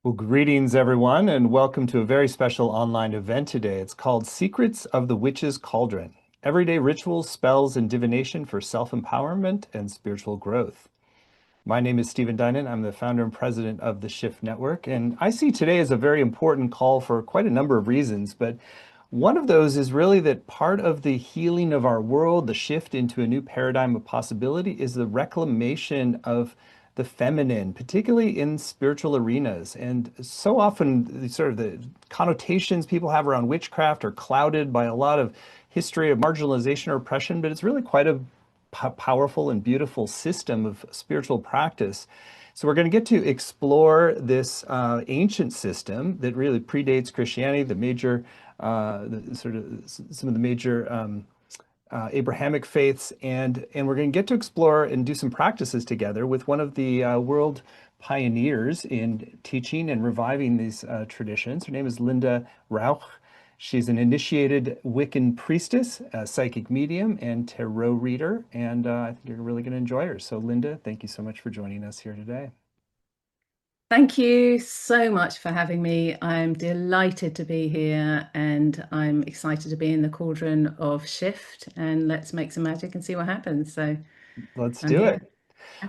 Well, greetings everyone, and welcome to a very special online event today. It's called Secrets of the Witch's Cauldron: Everyday Rituals, Spells, and Divination for Self-Empowerment and Spiritual Growth. My name is Stephen Dinan. I'm the founder and president of the Shift Network, and I see today as a very important call for quite a number of reasons, but one of those is really that part of the healing of our world, the shift into a new paradigm of possibility, is the reclamation of the feminine, particularly in spiritual arenas. And so often, the connotations people have around witchcraft are clouded by a lot of history of marginalization or oppression, but it's really quite a powerful and beautiful system of spiritual practice. So we're going to get to explore this ancient system that really predates Christianity, some of the major Abrahamic faiths, and we're going to get to explore and do some practices together with one of the world pioneers in teaching and reviving these traditions. Her name is Linda Rauch. She's an initiated Wiccan priestess, a psychic medium, and tarot reader, and I think you're really going to enjoy her. So Linda, thank you so much for joining us here today. Thank you so much for having me. I'm delighted to be here and I'm excited to be in the cauldron of shift, and let's make some magic and see what happens. So Let's I'm do it. here.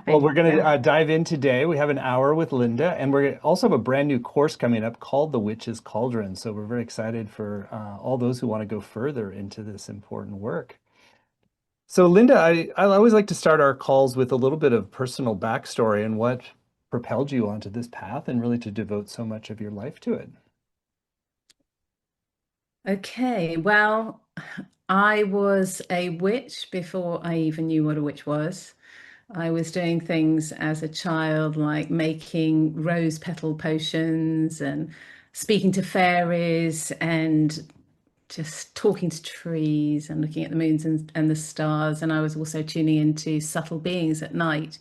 Well, Happy. we're going Yeah. to dive in today. We have an hour with Linda, and we also have a brand new course coming up called The Witch's Cauldron. So we're very excited for all those who want to go further into this important work. So Linda, I always like to start our calls with a little bit of personal backstory and what propelled you onto this path and really to devote so much of your life to it. Okay, well, I was a witch before I even knew what a witch was. I was doing things as a child like making rose petal potions and speaking to fairies and just talking to trees and looking at the moons and the stars. And I was also tuning into subtle beings at night.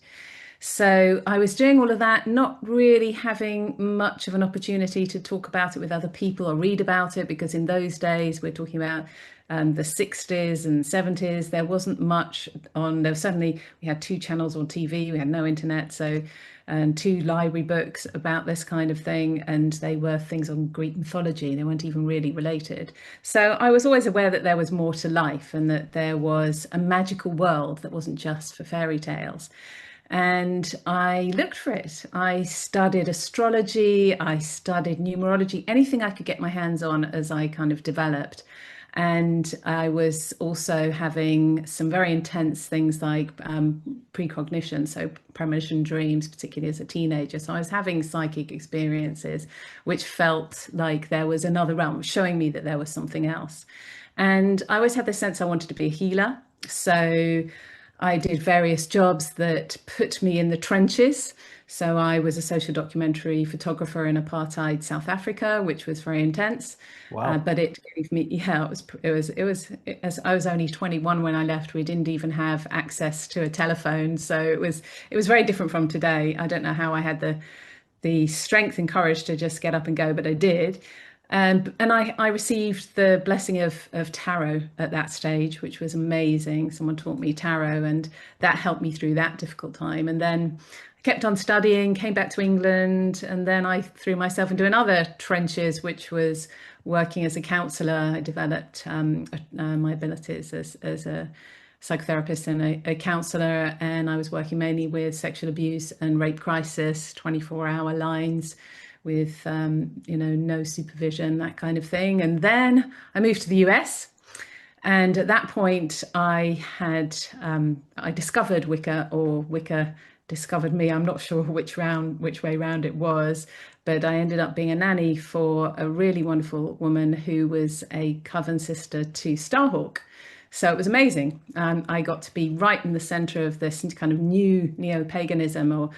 So I was doing all of that, not really having much of an opportunity to talk about it with other people or read about it, because in those days, we're talking about the 60s and 70s, there wasn't much on. There was certainly, we had two channels on TV, we had no internet, so and two library books about this kind of thing, and they were things on Greek mythology. They weren't even really related. So I was always aware that there was more to life and that there was a magical world that wasn't just for fairy tales. And I looked for it. I studied astrology, I studied numerology, anything I could get my hands on as I kind of developed. And I was also having some very intense things like precognition, so premonition dreams, particularly as a teenager. So I was having psychic experiences, which felt like there was another realm, showing me that there was something else. And I always had the sense I wanted to be a healer. So I did various jobs that put me in the trenches. So I was a social documentary photographer in apartheid South Africa, which was very intense. Wow. But it gave me, yeah, as I was only 21 when I left, we didn't even have access to a telephone. So it was very different from today. I don't know how I had the strength and courage to just get up and go, but I did. And I received the blessing of tarot at that stage, which was amazing. Someone taught me tarot, and that helped me through that difficult time. And then I kept on studying, came back to England, and then I threw myself into another trenches, which was working as a counsellor. I developed my abilities as a psychotherapist and a counsellor, and I was working mainly with sexual abuse and rape crisis, 24-hour lines with no supervision, that kind of thing. And then I moved to the US, and at that point I discovered Wicca, or Wicca discovered me. I'm not sure which way round it was, but I ended up being a nanny for a really wonderful woman who was a coven sister to Starhawk. So it was amazing. I got to be right in the center of this kind of new neo-paganism, or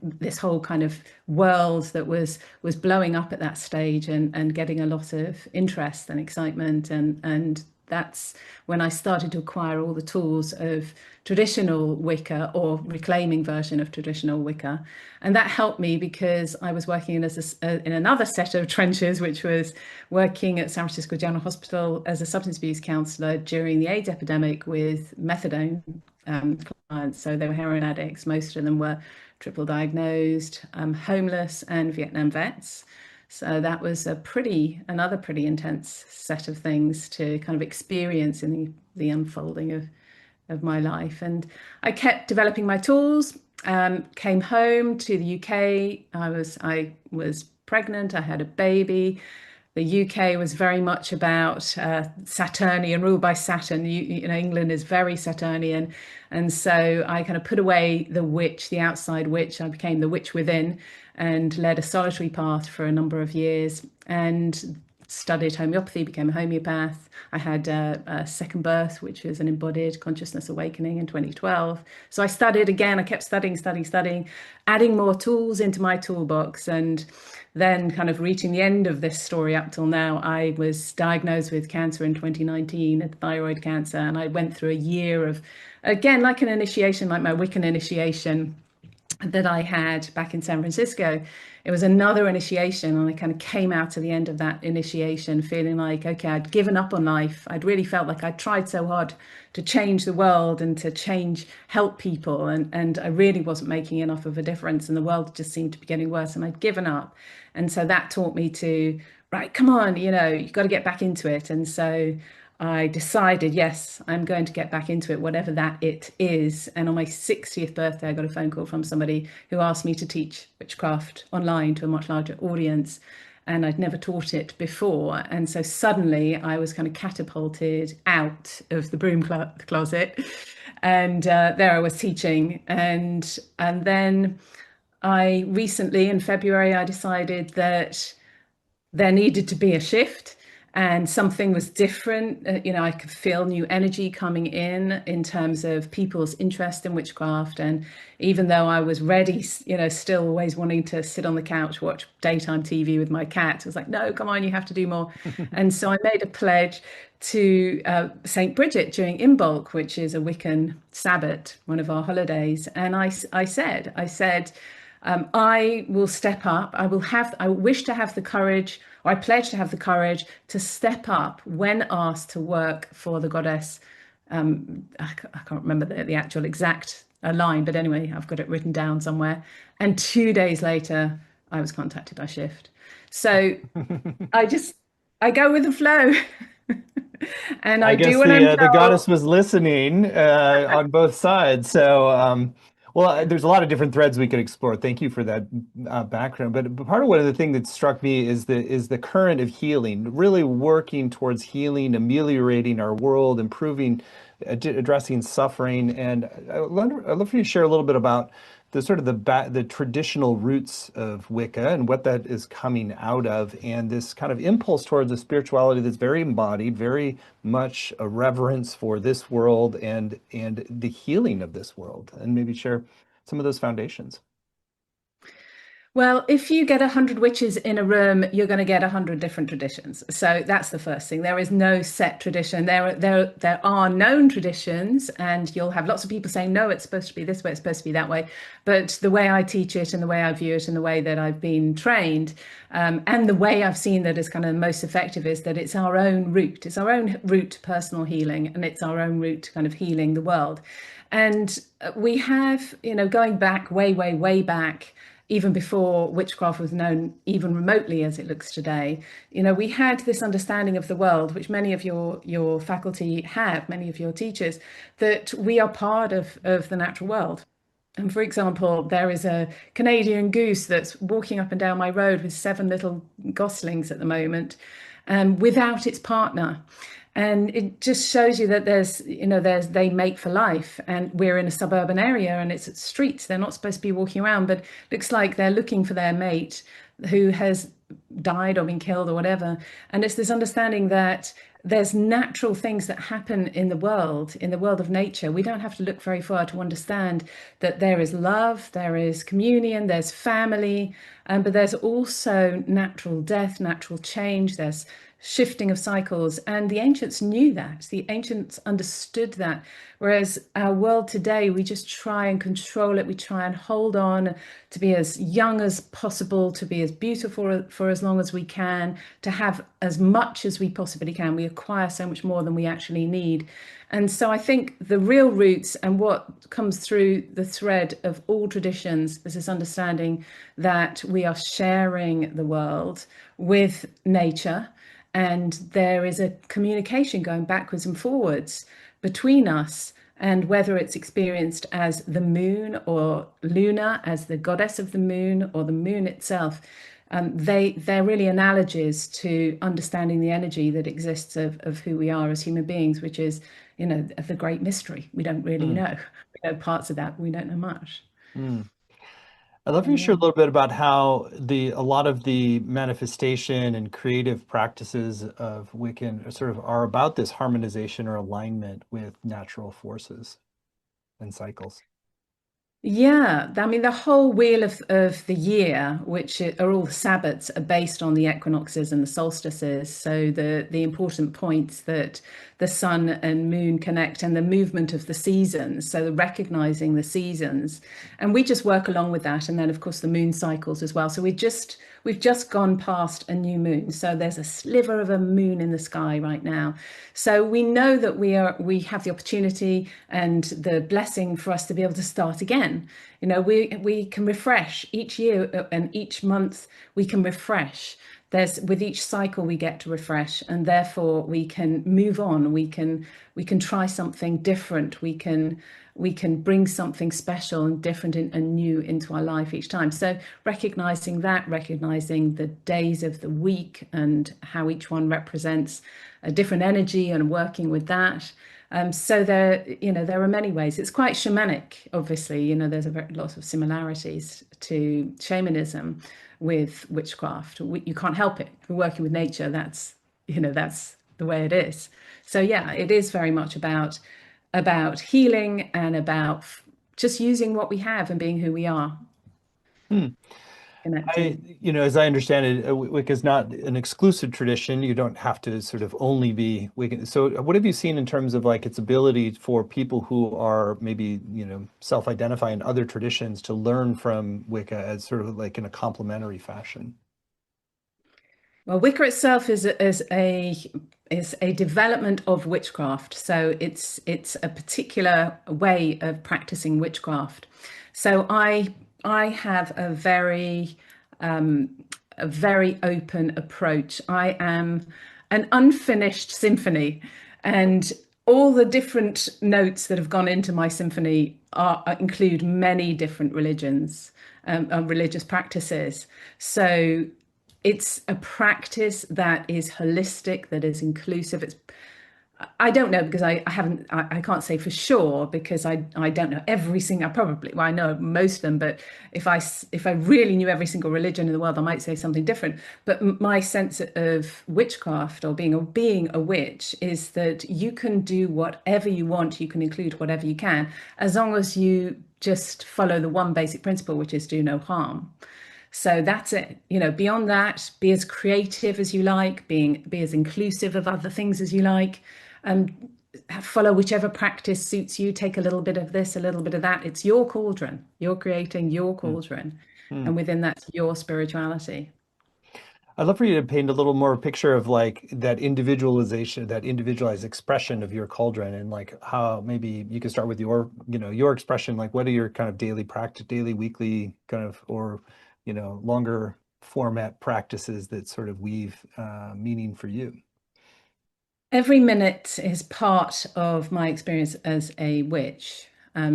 this whole kind of world that was blowing up at that stage, and getting a lot of interest and excitement. And that's when I started to acquire all the tools of traditional Wicca, or reclaiming version of traditional Wicca. And that helped me because I was working in another set of trenches, which was working at San Francisco General Hospital as a substance abuse counselor during the AIDS epidemic with methadone clients. So they were heroin addicts. Most of them were triple diagnosed, homeless, and Vietnam vets. So that was another pretty intense set of things to kind of experience in the unfolding of my life. And I kept developing my tools. Came home to the UK. I was pregnant. I had a baby. The UK was very much about Saturnian, ruled by Saturn. England is very Saturnian, and so I kind of put away the witch, the outside witch. I became the witch within, and led a solitary path for a number of years, and studied homeopathy, became a homeopath. I had a second birth, which was an embodied consciousness awakening in 2012. So I studied again. I kept studying, adding more tools into my toolbox. And then kind of reaching the end of this story up till now, I was diagnosed with cancer in 2019, thyroid cancer. And I went through a year of, again, like an initiation, like my Wiccan initiation that I had back in San Francisco. It was another initiation, and I kind of came out to the end of that initiation feeling like, okay, I'd given up on life. I'd really felt like I'd tried so hard to change the world and to help people, and I really wasn't making enough of a difference, and the world just seemed to be getting worse, and I'd given up. And so that taught me to, right, come on, you've got to get back into it. And so I decided, yes, I'm going to get back into it, whatever that it is. And on my 60th birthday, I got a phone call from somebody who asked me to teach witchcraft online to a much larger audience. And I'd never taught it before. And so suddenly I was kind of catapulted out of the broom closet. And there I was teaching. And then I recently, in February, I decided that there needed to be a shift, and something was different. I could feel new energy coming in terms of people's interest in witchcraft. And even though I was ready, still always wanting to sit on the couch, watch daytime TV with my cat, I was like, no, come on, you have to do more. And so I made a pledge to St. Brigid during Imbolc, which is a Wiccan Sabbat, one of our holidays. And I said, I will step up. I wish to have the courage, or I pledge to have the courage to step up when asked to work for the goddess. I can't remember the actual exact line, but anyway, I've got it written down somewhere. And 2 days later, I was contacted by Shift. So I go with the flow. And I I do guess what I'm the told. goddess was listening on both sides. So, well, there's a lot of different threads we could explore. Thank you for that background. But part of one of the thing that struck me is the current of healing, really working towards healing, ameliorating our world, improving, addressing suffering. And I'd love for you to share a little bit about the sort of the traditional roots of Wicca and what that is coming out of, and this kind of impulse towards a spirituality that's very embodied, very much a reverence for this world and the healing of this world, and maybe share some of those foundations. Well, if you get 100 witches in a room, you're going to get 100 different traditions. So that's the first thing. There is no set tradition. There are known traditions, and you'll have lots of people saying, no, it's supposed to be this way, it's supposed to be that way. But the way I teach it and the way I view it and the way that I've been trained, and the way I've seen that is kind of most effective, is that it's our own route. It's our own route to personal healing, and it's our own route to kind of healing the world. And we have, going back way, way, way back, even before witchcraft was known even remotely as it looks today, we had this understanding of the world, which many of your faculty have, many of your teachers, that we are part of the natural world. And for example, there is a Canadian goose that's walking up and down my road with 7 little goslings at the moment, without its partner. And it just shows you that they mate for life, and we're in a suburban area and it's streets. They're not supposed to be walking around, but looks like they're looking for their mate who has died or been killed or whatever. And it's this understanding that there's natural things that happen in the world of nature. We don't have to look very far to understand that there is love, there is communion, there's family, but there's also natural death, natural change, there's shifting of cycles. And the ancients knew that. The ancients understood that. Whereas our world today, we just try and control it. We try and hold on to be as young as possible, to be as beautiful for as long as we can, to have as much as we possibly can. We acquire so much more than we actually need. And so I think the real roots and what comes through the thread of all traditions is this understanding that we are sharing the world with nature, and there is a communication going backwards and forwards between us. And whether it's experienced as the moon or Luna, as the goddess of the moon, or the moon itself, they're really analogies to understanding the energy that exists of who we are as human beings, which is, the great mystery. We don't really Mm, know. We know parts of that, but we don't know much. mm. I'd love So for you to share a yeah. little bit about how a lot of the manifestation and creative practices of Wiccan sort of are about this harmonization or alignment with natural forces and cycles. Yeah, I mean, the whole wheel of the year, which are all the Sabbats, are based on the equinoxes and the solstices. So the important points that the sun and moon connect, and the movement of the seasons. So recognizing the seasons, and we just work along with that. And then, of course, the moon cycles as well. So we've just gone past a new moon. So there's a sliver of a moon in the sky right now. So we know that we have the opportunity and the blessing for us to be able to start again. We can refresh each year, and each month we can refresh. There's With each cycle we get to refresh, and therefore we can move on. We can try something different. We can bring something special and different and new into our life each time. So recognizing the days of the week and how each one represents a different energy, and working with that. So there are many ways. It's quite shamanic, obviously. There's lots of similarities to shamanism with witchcraft. You can't help it. We're working with nature. That's the way it is. So yeah, it is very much about healing, and about just using what we have and being who we are, Hmm. connecting. As I understand it, Wicca is not an exclusive tradition. You don't have to sort of only be Wiccan. So what have you seen in terms of like its ability for people who are maybe, self-identify in other traditions to learn from Wicca as sort of like in a complementary fashion? Well, Wicca itself is a development of witchcraft. So it's a particular way of practicing witchcraft. So I have a very open approach. I am an unfinished symphony, and all the different notes that have gone into my symphony include many different religions, religious practices. So it's a practice that is holistic, that is inclusive. I don't know, because I haven't, I can't say for sure, because I don't know every single, well, I know most of them, but if I really knew every single religion in the world, I might say something different. But my sense of witchcraft, or being a witch, is that you can do whatever you want, you can include whatever you can, as long as you just follow the one basic principle, which is do no harm. So that's it. Beyond that, be as creative as you like, be as inclusive of other things as you like. Um, Follow whichever practice suits you. Take a little bit of this, a little bit of that. It's your cauldron. You're creating your Hmm. cauldron, Hmm. and within that's your spirituality. I'd love for you to paint a little more picture of like that individualization, that individualized expression of your cauldron, and like how maybe you could start with your expression, like what are your kind of daily practice, daily, weekly kind of, or, longer format practices that sort of weave meaning for you. Every minute is part of my experience as a witch.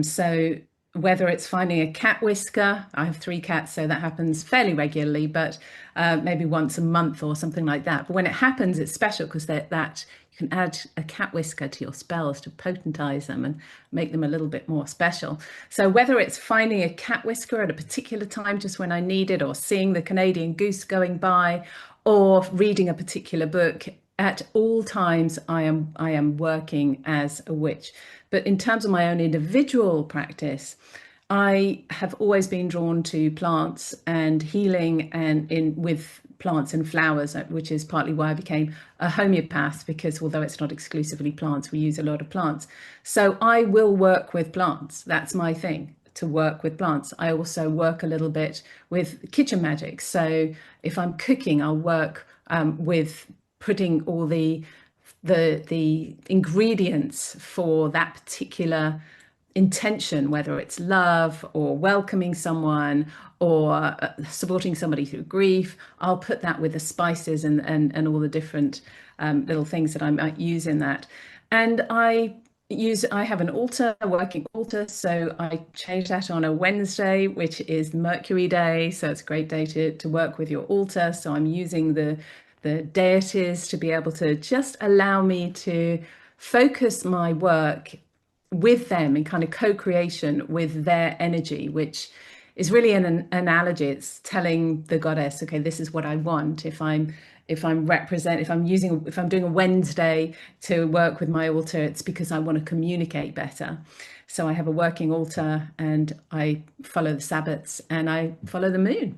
So whether it's finding a cat whisker, I have 3 cats, so that happens fairly regularly, but maybe once a month or something like that. But when it happens, it's special, because that you can add a cat whisker to your spells to potentize them and make them a little bit more special. So whether it's finding a cat whisker at a particular time, just when I need it, or seeing the Canadian goose going by, or reading a particular book, at all times I am working as a witch. But in terms of my own individual practice, I have always been drawn to plants and healing, and in with plants and flowers, which is partly why I became a homeopath, because although it's not exclusively plants, we use a lot of plants. So I will work with plants. That's my thing, to work with plants. I also work a little bit with kitchen magic. So if I'm cooking, I'll work with putting all the the ingredients for that particular intention, whether it's love or welcoming someone or supporting somebody through grief. I'll put that with the spices and all the different little things that I might use in that. And I have an altar, a working altar, so I change that on a Wednesday, which is Mercury Day. So it's a great day to work with your altar. So I'm using the deities to be able to just allow me to focus my work with them in kind of co-creation with their energy, which is really an analogy. It's telling the goddess, okay, this is what I want. If I'm doing a Wednesday to work with my altar, it's because I want to communicate better. So I have a working altar and I follow the Sabbats and I follow the moon.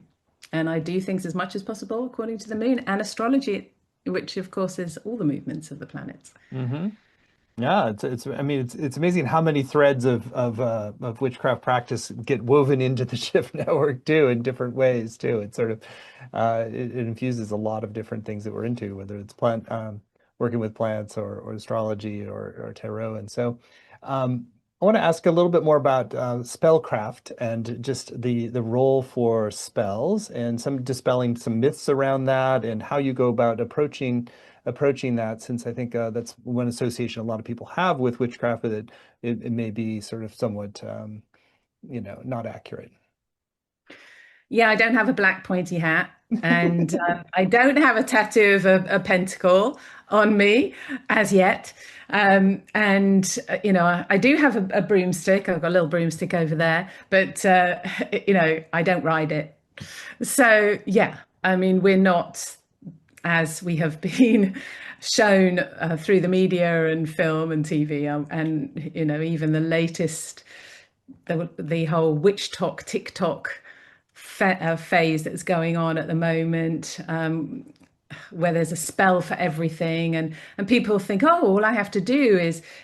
And I do things as much as possible according to the moon and astrology, which of course is all the movements of the planets. Hmm. Yeah, it's I mean it's amazing how many threads of witchcraft practice get woven into the shift network too in different ways too. It's sort of it infuses a lot of different things that we're into, whether it's plant working with plants or astrology or tarot. And so I want to ask a little bit more about spellcraft and just the role for spells and some dispelling some myths around that and how you go about approaching that, since I think that's one association a lot of people have with witchcraft, that it may be sort of somewhat, not accurate. Yeah, I don't have a black pointy hat, and I don't have a tattoo of a pentacle on me as yet. And I do have a broomstick. I've got a little broomstick over there, but I don't ride it. So yeah, I mean, we're not as we have been shown through the media and film and TV, and even the latest, the whole witch talk TikTok phase that's going on at the moment, where there's a spell for everything, and people think, oh, all I have to do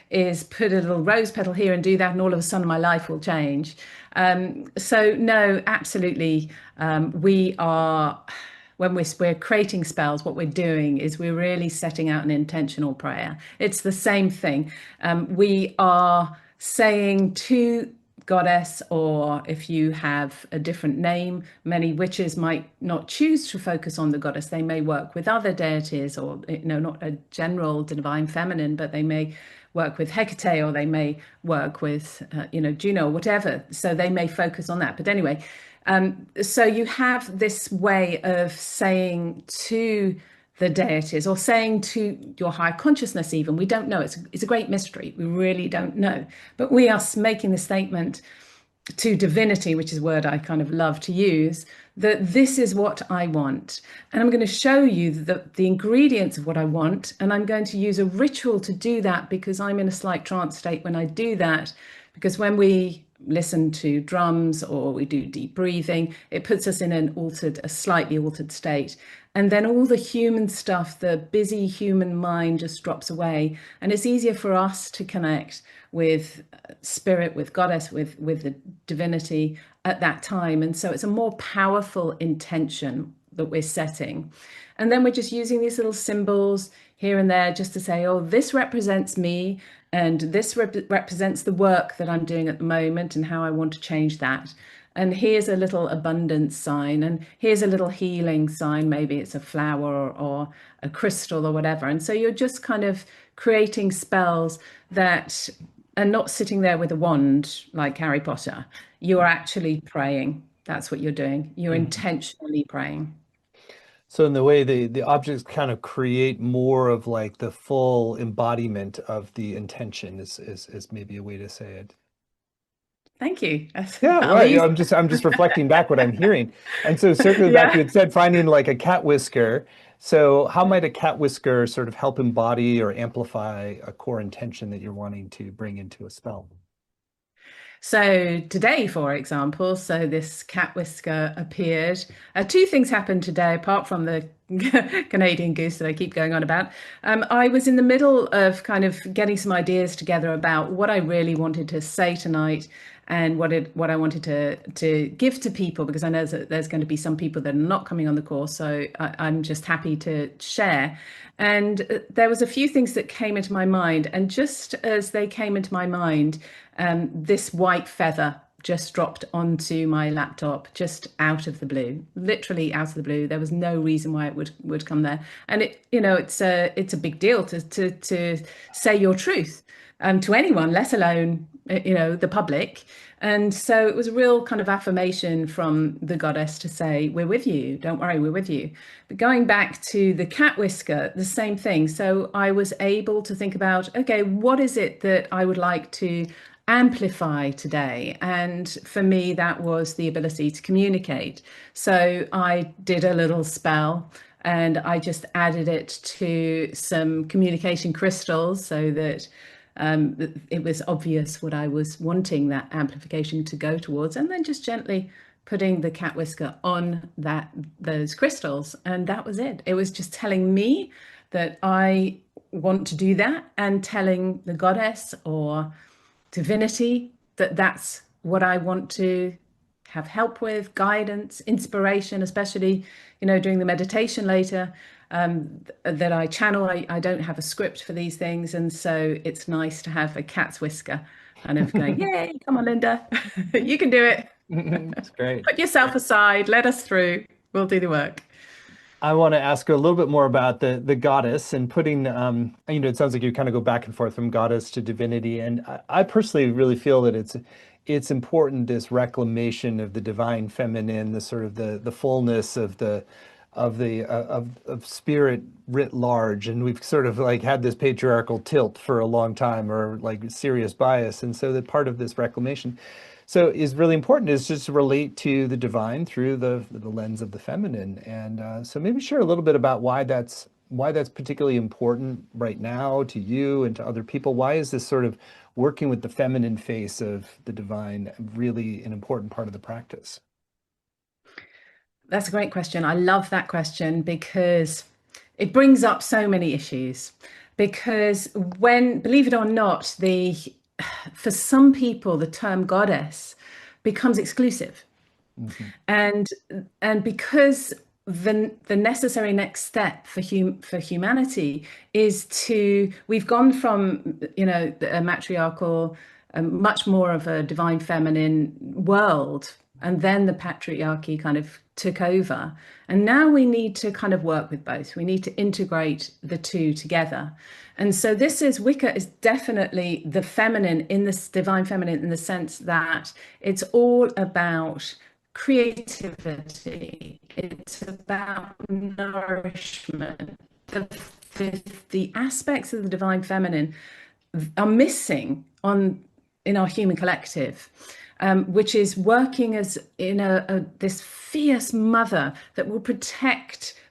is put a little rose petal here and do that, and all of a sudden my life will change. So no, absolutely, we are. When we're creating spells, what we're doing is we're really setting out an intentional prayer. It's the same thing. We are saying to goddess, or if you have a different name, many witches might not choose to focus on the goddess. They may work with other deities, or not a general divine feminine, but they may work with Hecate, or they may work with Juno, or whatever. So they may focus on that. But anyway, so you have this way of saying to the deities, or saying to your higher consciousness, even. We don't know. It's a great mystery. We really don't know. But we are making the statement to divinity, which is a word I kind of love to use, that this is what I want. And I'm going to show you the ingredients of what I want. And I'm going to use a ritual to do that, because I'm in a slight trance state when I do that. Because when we listen to drums or we do deep breathing, it puts us in a slightly altered state. And then all the human stuff, the busy human mind, just drops away. And it's easier for us to connect with spirit, with goddess, with the divinity at that time. And so it's a more powerful intention that we're setting. And then we're just using these little symbols here and there just to say, oh, this represents me, and this represents the work that I'm doing at the moment and how I want to change that. And here's a little abundance sign, and here's a little healing sign. Maybe it's a flower or a crystal or whatever. And so you're just kind of creating spells that are not sitting there with a wand like Harry Potter. You're actually praying. That's what you're doing. You're intentionally praying. So in the way the objects kind of create more of like the full embodiment of the intention is maybe a way to say it. Thank you. Yeah, I'll well, use. I'm just reflecting back what I'm hearing. And so circling back, you Yeah. had said finding like a cat whisker. So how might a cat whisker sort of help embody or amplify a core intention that you're wanting to bring into a spell? So today, for example, so this cat whisker appeared. Two things happened today, apart from the Canadian goose that I keep going on about. I was in the middle of kind of getting some ideas together about what I really wanted to say tonight. and what I wanted to give to people, because I know that there's going to be some people that are not coming on the course. So I'm just happy to share. And there was a few things that came into my mind, and just as they came into my mind, this white feather just dropped onto my laptop, just out of the blue, literally out of the blue. There was no reason why it would come there, and it's a big deal to say your truth to anyone, let alone the public. And so it was a real kind of affirmation from the goddess to say, we're with you, don't worry, we're with you. But going back to the cat whisker, the same thing. So I was able to think about, okay, what is it that I would like to amplify today? And for me, that was the ability to communicate. So I did a little spell, and I just added it to some communication crystals so that it was obvious what I was wanting that amplification to go towards, and then just gently putting the cat whisker on those crystals, and that was it. It was just telling me that I want to do that, and telling the goddess or divinity that that's what I want to have help with, guidance, inspiration, especially, during the meditation later, that I channel. I don't have a script for these things. And so it's nice to have a cat's whisker kind of going, yay, come on, Linda, you can do it. It's great. Put yourself aside, let us through. We'll do the work. I want to ask a little bit more about the goddess and putting, it sounds like you kind of go back and forth from goddess to divinity. And I personally really feel that it's important, this reclamation of the divine feminine, the sort of the fullness of of spirit writ large. And we've sort of like had this patriarchal tilt for a long time, or like serious bias. And so that part of this reclamation is really important, is just to relate to the divine through the lens of the feminine. And so maybe share a little bit about why that's particularly important right now to you and to other people. Why is this sort of working with the feminine face of the divine really an important part of the practice? That's a great question. I love that question because it brings up so many issues. Because when, believe it or not, for some people, the term goddess becomes exclusive. Mm-hmm. And because the necessary next step for humanity is we've gone from, a matriarchal, much more of a divine feminine world, and then the patriarchy kind of took over. And now we need to kind of work with both. We need to integrate the two together. And so Wicca is definitely the feminine, in this divine feminine, in the sense that it's all about creativity. It's about nourishment. The aspects of the divine feminine are missing in our human collective, which is working as in this fierce mother that will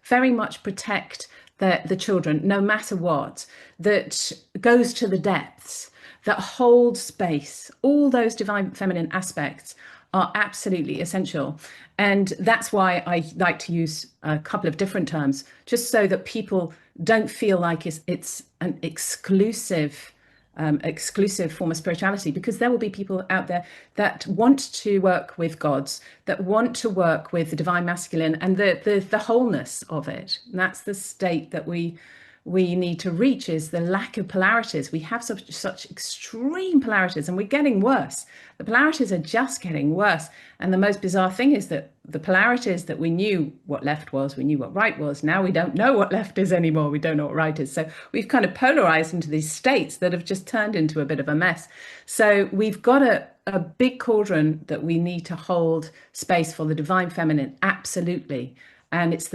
very much protect the children, no matter what, that goes to the depths, that holds space. All those divine feminine aspects are absolutely essential. And that's why I like to use a couple of different terms, just so that people don't feel like it's an exclusive form of spirituality, because there will be people out there that want to work with gods, that want to work with the divine masculine and the wholeness of it. And that's the state that we need to reach, is the lack of polarities. We have such extreme polarities, and we're getting worse. The polarities are just getting worse. And the most bizarre thing is that the polarities that we knew what left was, we knew what right was, now we don't know what left is anymore. We don't know what right is. So we've kind of polarized into these states that have just turned into a bit of a mess. So we've got a big cauldron that we need to hold space for the divine feminine, absolutely. And it's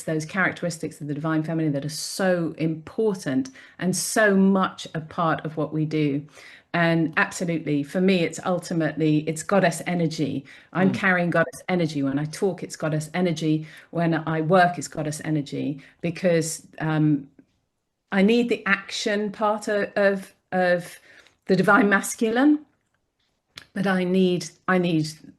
those characteristics of the divine feminine that are so important and so much a part of what we do. And absolutely, for me, it's goddess energy. I'm carrying goddess energy. When I talk, it's goddess energy. When I work, it's goddess energy, because I need the action part of the divine masculine, but I need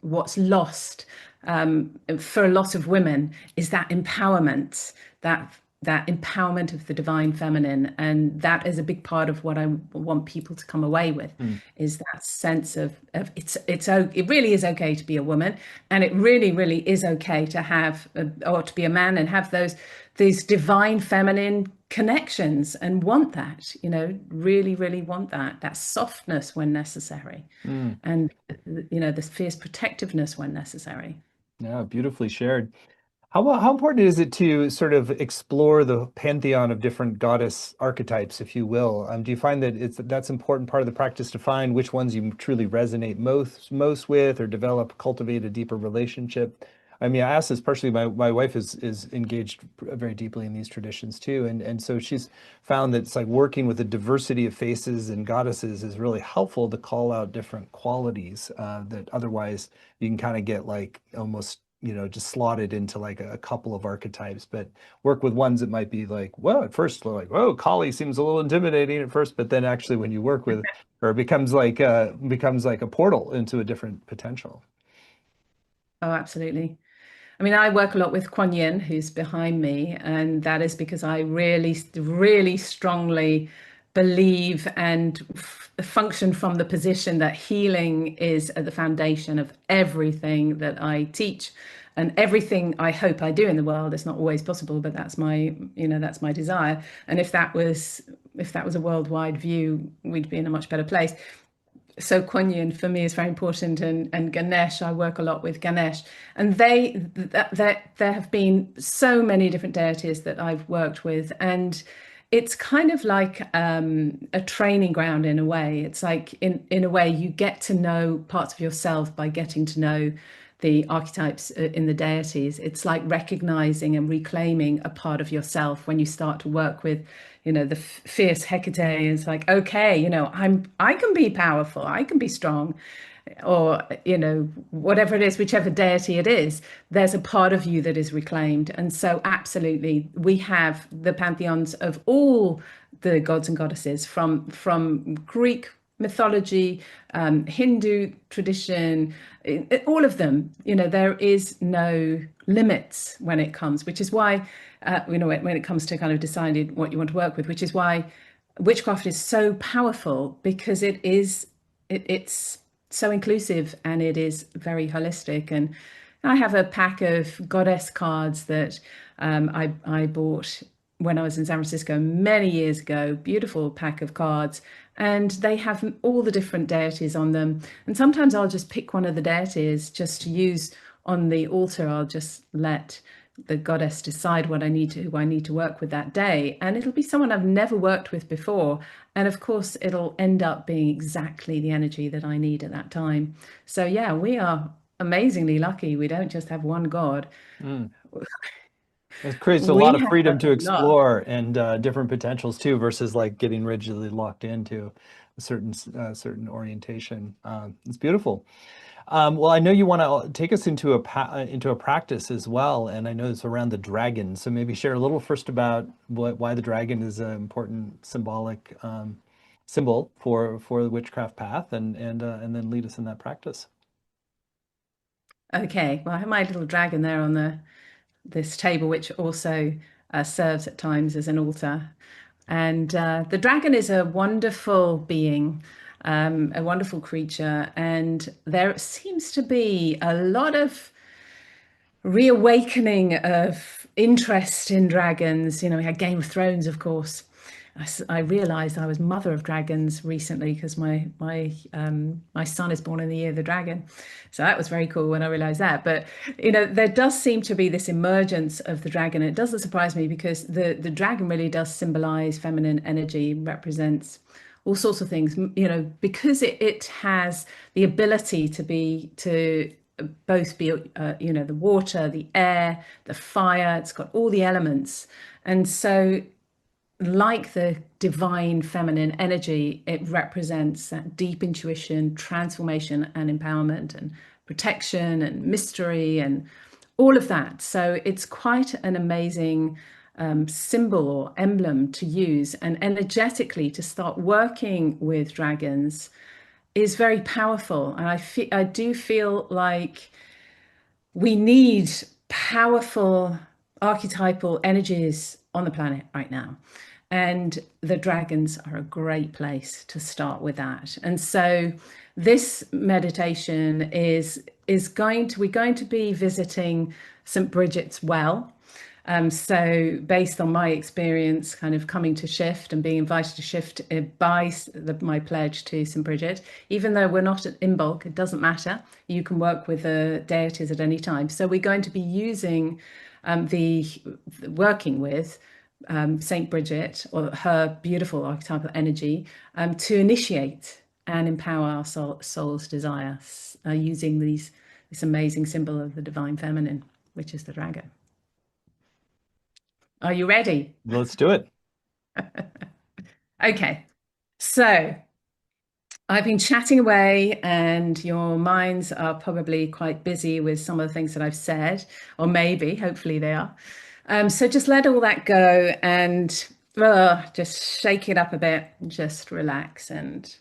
what's lost for a lot of women, is that empowerment, that that empowerment of the divine feminine. And that is a big part of what I want people to come away with, Mm, is that sense of it really is okay to be a woman, and it really, really is okay to have or to be a man and have these divine feminine connections and want that, really, really want that softness when necessary, mm. and this fierce protectiveness when necessary. Yeah, beautifully shared. How important is it to sort of explore the pantheon of different goddess archetypes, if you will? Do you find that that's important part of the practice to find which ones you truly resonate most with, or develop, cultivate a deeper relationship? I mean, I ask this partially. My wife is engaged very deeply in these traditions too, and so she's found that it's like working with a diversity of faces and goddesses is really helpful to call out different qualities that otherwise you can kind of get like almost just slotted into like a couple of archetypes, but work with ones that might be like, well, at first they're like, whoa, Kali seems a little intimidating at first, but then actually when you work with her, it becomes like a portal into a different potential. Oh, absolutely. I mean, I work a lot with Kuan Yin, who's behind me, and that is because I really, really strongly believe and function from the position that healing is at the foundation of everything that I teach and everything I hope I do in the world. It's not always possible, but that's my desire. And if that was a worldwide view, we'd be in a much better place. So Kuan Yin for me is very important, and Ganesh, I work a lot with Ganesh, and there have been so many different deities that I've worked with, and it's kind of like a training ground in a way. It's like in a way you get to know parts of yourself by getting to know the archetypes in the deities. It's like recognizing and reclaiming a part of yourself when you start to work with, the fierce Hecate. It's like, okay, I can be powerful, I can be strong, or whatever it is, whichever deity it is, there's a part of you that is reclaimed. And so absolutely we have the pantheons of all the gods and goddesses from Greek mythology, Hindu tradition, all of them. There is no limits when it comes, which is why, when it comes to kind of deciding what you want to work with, which is why witchcraft is so powerful, because it's so inclusive and it is very holistic. And I have a pack of goddess cards that I bought when I was in San Francisco many years ago. Beautiful pack of cards, and they have all the different deities on them. And sometimes I'll just pick one of the deities just to use on the altar. I'll just let the goddess decide who I need to work with that day, and it'll be someone I've never worked with before. And of course, it'll end up being exactly the energy that I need at that time. So yeah, we are amazingly lucky. We don't just have one god. Mm. It creates a lot We of have freedom a to lot. explore and different potentials too, versus like getting rigidly locked into a certain orientation. It's beautiful. Well, I know you want to take us into a practice as well, and I know it's around the dragon. So maybe share a little first about why the dragon is an important symbolic symbol for the witchcraft path, and then lead us in that practice. Okay, well, I have my little dragon there on this table, which also serves at times as an altar. And the dragon is a wonderful being, a wonderful creature, and there seems to be a lot of reawakening of interest in dragons. We had Game of Thrones, of course. I realized I was mother of dragons recently because my son is born in the year of the dragon, so that was very cool when I realized that. But there does seem to be this emergence of the dragon. It doesn't surprise me, because the dragon really does symbolize feminine energy, represents all sorts of things. Because it has the ability to both be the water, the air, the fire. It's got all the elements, and so, like the divine feminine energy, it represents that deep intuition, transformation, and empowerment, and protection, and mystery, and all of that. So it's quite an amazing symbol or emblem to use, and energetically to start working with dragons is very powerful. And I do feel like we need powerful archetypal energies on the planet right now. And the dragons are a great place to start with that. And so this meditation is going to, we're going to be visiting St. Brigid's Well. So based on my experience kind of coming to shift and being invited to shift by my pledge to St. Brigid, even though we're not in bulk, it doesn't matter. You can work with the deities at any time. So we're going to be using working with Saint Brigid, or her beautiful archetypal energy, to initiate and empower our soul's desires using this amazing symbol of the divine feminine, which is the dragon. Are you ready? Let's do it. Okay, so I've been chatting away and your minds are probably quite busy with some of the things that I've said, or maybe, hopefully they are. So just let all that go and just shake it up a bit, just relax and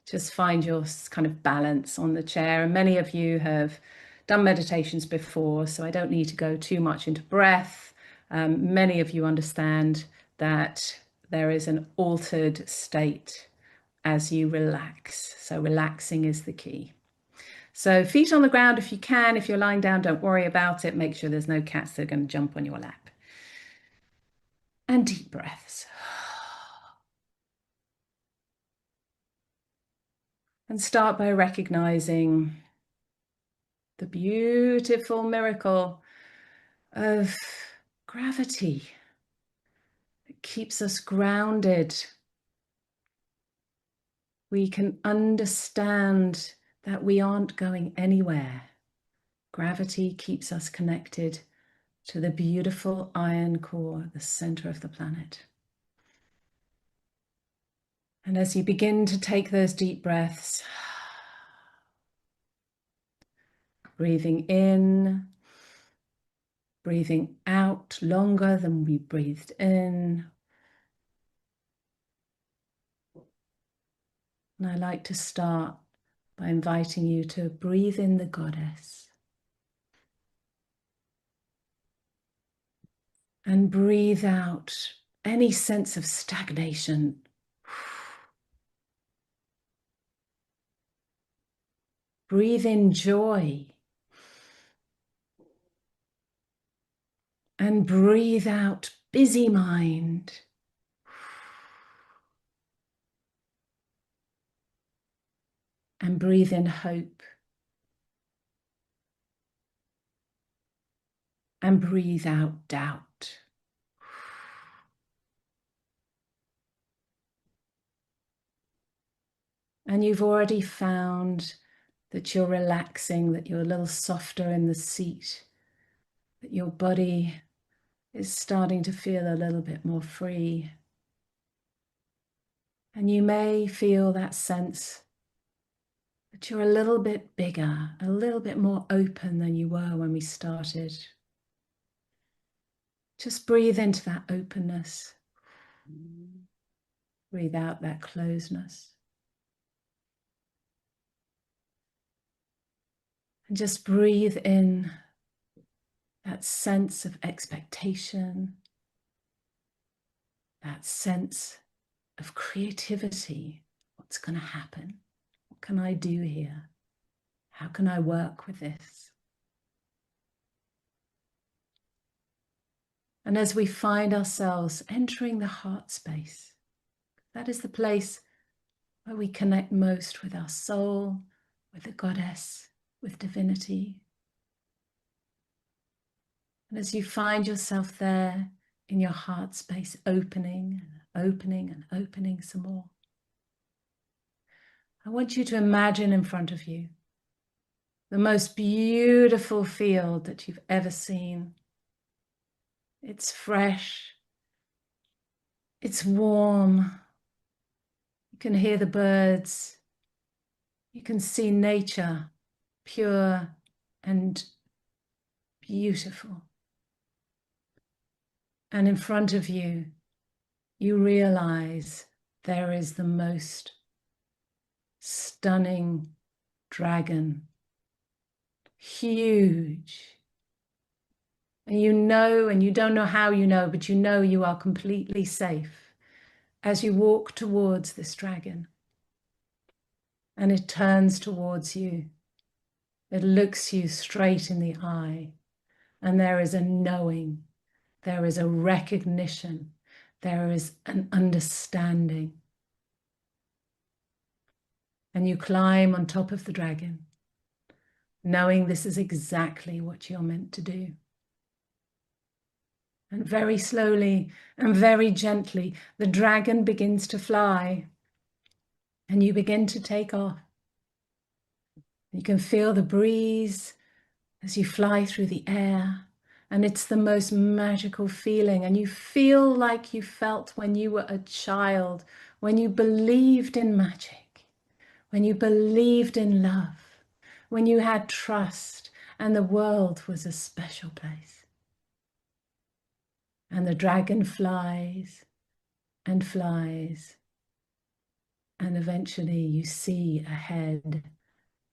just find your kind of balance on the chair. And many of you have done meditations before, so I don't need to go too much into breath. Many of you understand that there is an altered state as you relax. So relaxing is the key. So feet on the ground if you can. If you're lying down, don't worry about it. Make sure there's no cats that are going to jump on your lap. And deep breaths. And start by recognizing the beautiful miracle of gravity. It keeps us grounded. We can understand that we aren't going anywhere. Gravity keeps us connected to the beautiful iron core at the center of the planet. And as you begin to take those deep breaths, breathing in, breathing out longer than we breathed in. And I like to start by inviting you to breathe in the goddess and breathe out any sense of stagnation. Breathe in joy and breathe out busy mind. And breathe in hope. And breathe out doubt. And you've already found that you're relaxing, that you're a little softer in the seat, that your body is starting to feel a little bit more free. And you may feel that sense that you're a little bit bigger, a little bit more open than you were when we started. Just breathe into that openness. Breathe out that closeness. And just breathe in that sense of expectation, that sense of creativity. What's going to happen? What can I do here? How can I work with this? And as we find ourselves entering the heart space, that is the place where we connect most with our soul, with the goddess, with divinity. And as you find yourself there in your heart space, opening and opening and opening some more, I want you to imagine in front of you the most beautiful field that you've ever seen. It's fresh, it's warm, you can hear the birds, you can see nature, pure and beautiful. And in front of you, you realize there is the most stunning dragon, huge, And you know, and you don't know how you know, but you know you are completely safe as you walk towards this dragon. And it turns towards you. It looks you straight in the eye. And there is a knowing, there is a recognition, there is an understanding. And you climb on top of the dragon, knowing this is exactly what you're meant to do. And very slowly and very gently, the dragon begins to fly, and you begin to take off. You can feel the breeze as you fly through the air, and it's the most magical feeling. And you feel like you felt when you were a child, when you believed in magic, when you believed in love, when you had trust, and the world was a special place. And the dragon flies and flies, and eventually you see ahead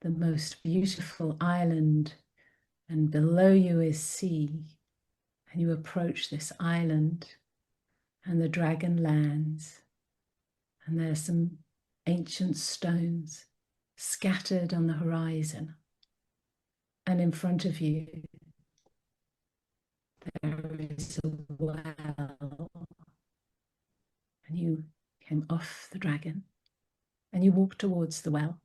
the most beautiful island, and below you is sea. And you approach this island, and the dragon lands, and there's some ancient stones scattered on the horizon. And in front of you, there is a well. And you came off the dragon, and you walk towards the well.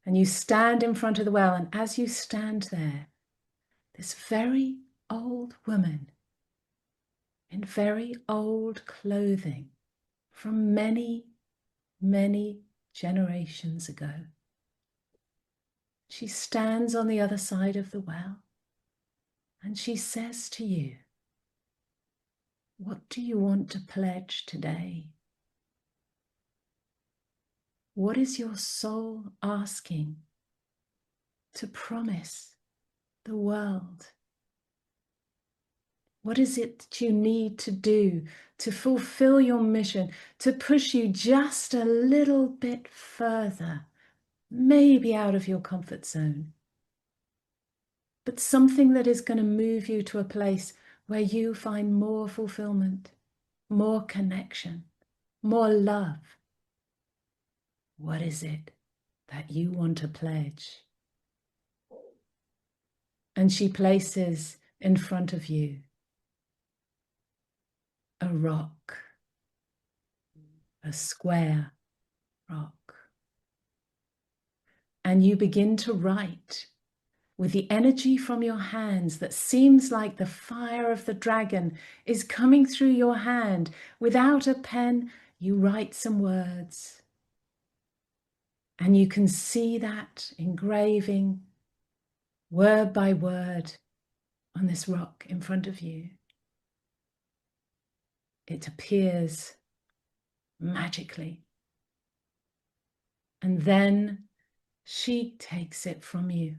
And you stand in front of the well, and as you stand there, this very old woman in very old clothing from many, many generations ago. She stands on the other side of the well, and she says to you, "What do you want to pledge today? What is your soul asking to promise the world? What is it that you need to do to fulfill your mission, to push you just a little bit further, maybe out of your comfort zone, but something that is going to move you to a place where you find more fulfillment, more connection, more love? What is it that you want to pledge?" And she places in front of you a rock, a square rock. And you begin to write with the energy from your hands that seems like the fire of the dragon is coming through your hand. Without a pen, you write some words. And you can see that engraving word by word on this rock in front of you. It appears magically. And then she takes it from you,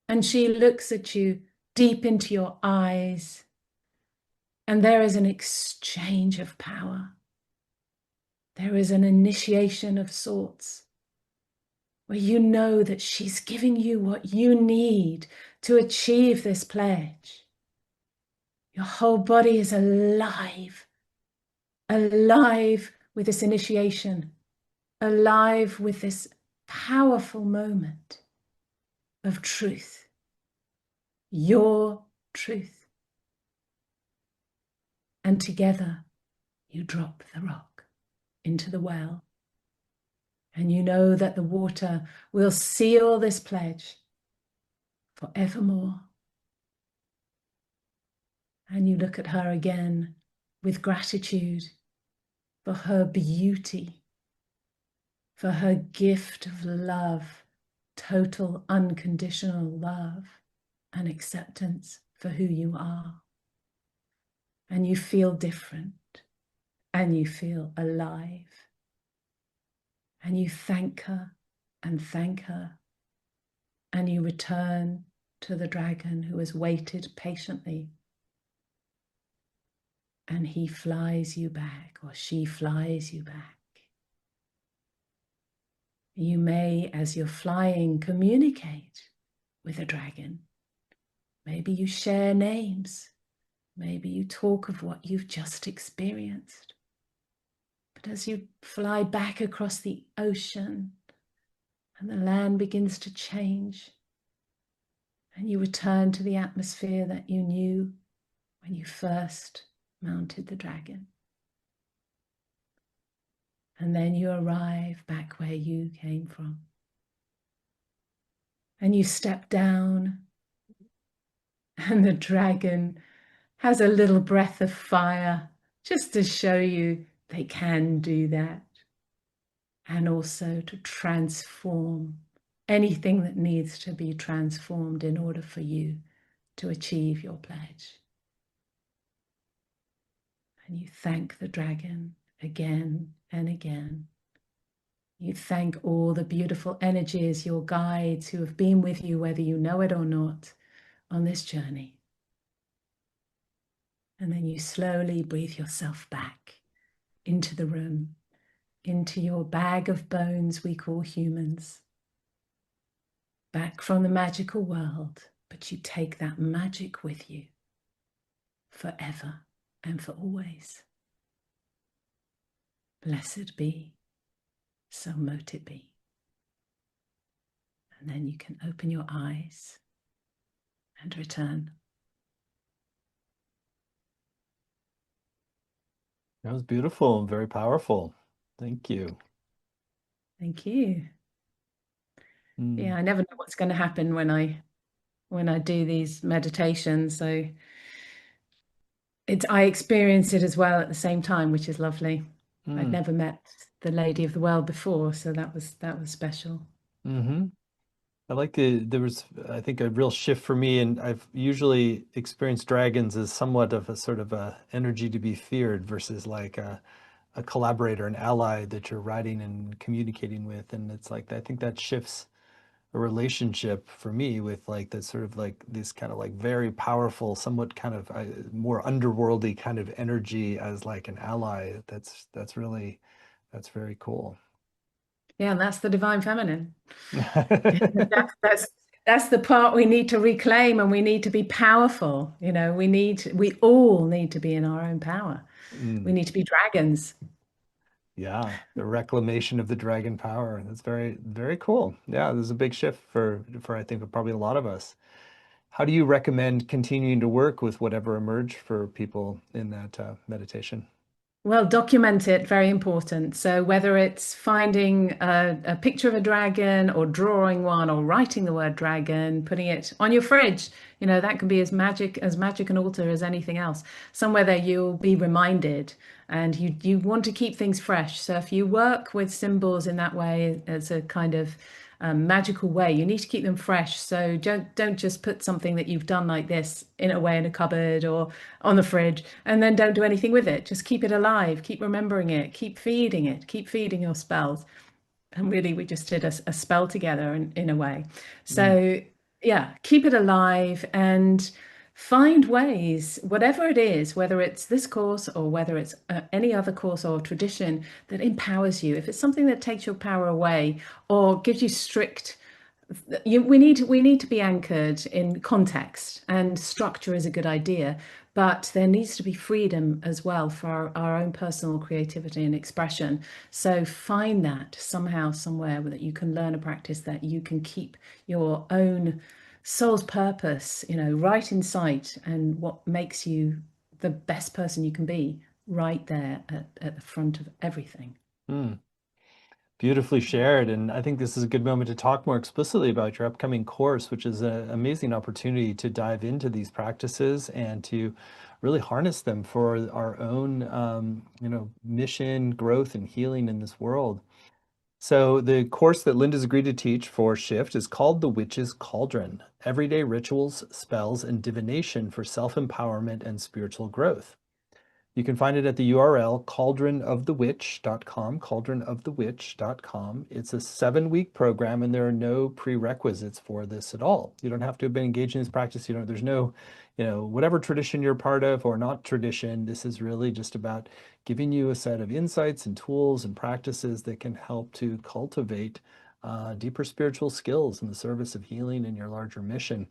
and she looks at you deep into your eyes, and there is an exchange of power. There is an initiation of sorts where you know that she's giving you what you need to achieve this pledge. Your whole body is alive, alive with this initiation, alive with this powerful moment of truth, your truth. And together you drop the rock into the well, and you know that the water will seal this pledge forevermore. And you look at her again with gratitude for her beauty, for her gift of love, total unconditional love and acceptance for who you are. And you feel different, and you feel alive. And you thank her and thank her, and you return to the dragon who has waited patiently. And he flies you back, or she flies you back. You may, as you're flying, communicate with a dragon. Maybe you share names. Maybe you talk of what you've just experienced. But as you fly back across the ocean and the land begins to change, and you return to the atmosphere that you knew when you first mounted the dragon. And then you arrive back where you came from. And you step down, and the dragon has a little breath of fire just to show you they can do that. And also to transform anything that needs to be transformed in order for you to achieve your pledge. And you thank the dragon again and again. You thank all the beautiful energies, your guides who have been with you, whether you know it or not, on this journey. And then you slowly breathe yourself back into the room, into your bag of bones we call humans, back from the magical world, but you take that magic with you forever and for always. Blessed be, so mote it be. And then you can open your eyes and return. That was beautiful and very powerful. Thank you. Thank you. Mm. Yeah, I never know what's going to happen when I do these meditations. So I experience it as well at the same time, which is lovely. I'd Mm. never met the Lady of the Well before, so that was special. Mm-hmm. There was, I think, a real shift for me, and I've usually experienced dragons as somewhat of a sort of a energy to be feared versus like a collaborator, an ally that you're riding and communicating with. And it's like, I think that shifts a relationship for me with like that sort of like this kind of like very powerful, somewhat kind of more underworldy kind of energy as like an ally. That's very cool. Yeah, and that's the divine feminine. That's that's the part we need to reclaim, and we need to be powerful. We all need to be in our own power. We Mm. need to be dragons. Yeah, the reclamation of the dragon power. That's very, very cool. Yeah, there's a big shift for I think probably a lot of us. How do you recommend continuing to work with whatever emerged for people in that meditation? Well, document it, very important. So whether it's finding a picture of a dragon or drawing one or writing the word dragon, putting it on your fridge, that can be as magic an altar as anything else. Somewhere that you'll be reminded, and you want to keep things fresh. So if you work with symbols in that way as a kind of magical way, you need to keep them fresh. So don't just put something that you've done like this in a cupboard or on the fridge and then don't do anything with it. Just keep it alive, keep remembering it, keep feeding your spells. And really, we just did a spell together in a way. Mm. So yeah, keep it alive and find ways, whatever it is, whether it's this course or whether it's any other course or tradition that empowers you. If it's something that takes your power away or gives you strict we need to be anchored in context, and structure is a good idea, but there needs to be freedom as well for our own personal creativity and expression. So find that somehow, somewhere that you can learn a practice that you can keep your own soul's purpose, right in sight, and what makes you the best person you can be right there at the front of everything. Mm. Beautifully shared. And I think this is a good moment to talk more explicitly about your upcoming course, which is an amazing opportunity to dive into these practices and to really harness them for our own, mission, growth, and healing in this world. So the course that Linda's agreed to teach for Shift is called The Witch's Cauldron: Everyday Rituals, Spells, and Divination for Self-Empowerment and Spiritual Growth. You can find it at the URL cauldronofthewitch.com, cauldronofthewitch.com. It's a 7-week program, and there are no prerequisites for this at all. You don't have to have been engaged in this practice. There's no, whatever tradition you're part of or not tradition. This is really just about giving you a set of insights and tools and practices that can help to cultivate deeper spiritual skills in the service of healing and your larger mission.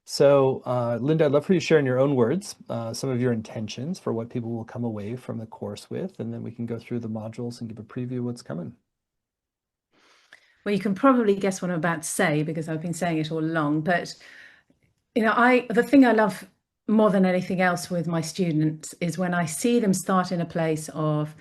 So, Linda, I'd love for you to share in your own words some of your intentions for what people will come away from the course with, and then we can go through the modules and give a preview of what's coming. Well, you can probably guess what I'm about to say because I've been saying it all along. But the thing I love more than anything else with my students is when I see them start in a place of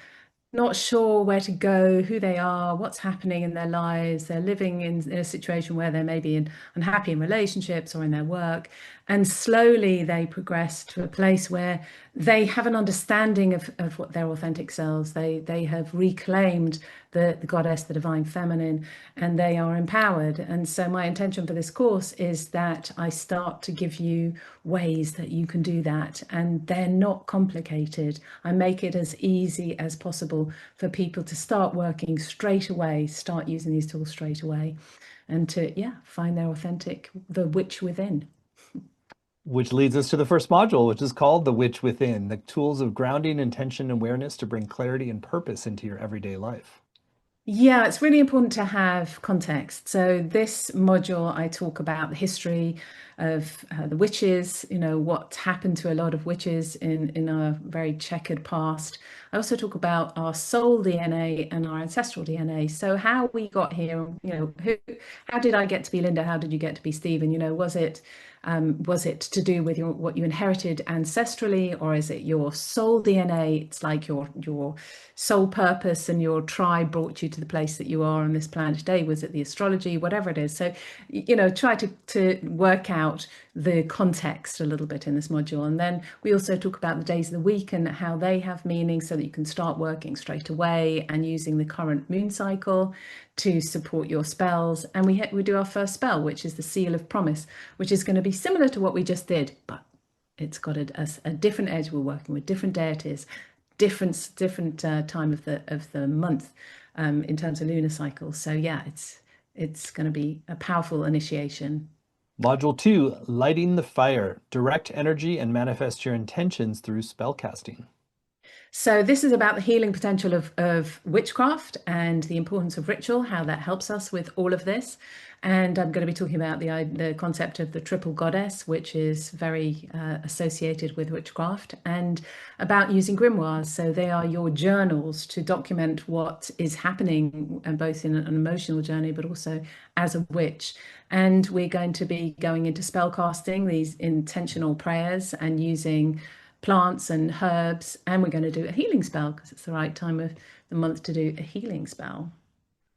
not sure where to go, who they are, what's happening in their lives. They're living in a situation where they may be unhappy in relationships or in their work. And slowly they progress to a place where they have an understanding of what their authentic selves. They have reclaimed the goddess, the divine feminine, and they are empowered. And so my intention for this course is that I start to give you ways that you can do that, and they're not complicated. I make it as easy as possible for people to start working straight away, start using these tools straight away, and to find their authentic, the witch within. Which leads us to the first module, which is called The Witch Within, the tools of grounding, intention, and awareness to bring clarity and purpose into your everyday life. Yeah, it's really important to have context. So this module, I talk about the history of the witches, what happened to a lot of witches in our very checkered past. I also talk about our soul DNA and our ancestral DNA. So how we got here, how did I get to be Linda? How did you get to be Stephen? Was it to do with what you inherited ancestrally, or is it your soul DNA? It's like your soul purpose and your tribe brought you to the place that you are on this planet today. Was it the astrology, whatever it is? So, try to work out the context a little bit in this module. And then we also talk about the days of the week and how they have meaning so that you can start working straight away and using the current moon cycle to support your spells. And we do our first spell, which is the Seal of Promise, which is going to be similar to what we just did, but it's got a different edge. We're working with different deities, different time of the month in terms of lunar cycles. So yeah, it's going to be a powerful initiation. Module 2, Lighting the Fire, direct energy and manifest your intentions through spellcasting. So this is about the healing potential of witchcraft and the importance of ritual, how that helps us with all of this. And I'm going to be talking about the concept of the triple goddess, which is very associated with witchcraft, and about using grimoires. So they are your journals to document what is happening, and both in an emotional journey, but also as a witch. And we're going to be going into spell casting, these intentional prayers, and using plants and herbs, and we're going to do a healing spell because it's the right time of the month to do a healing spell.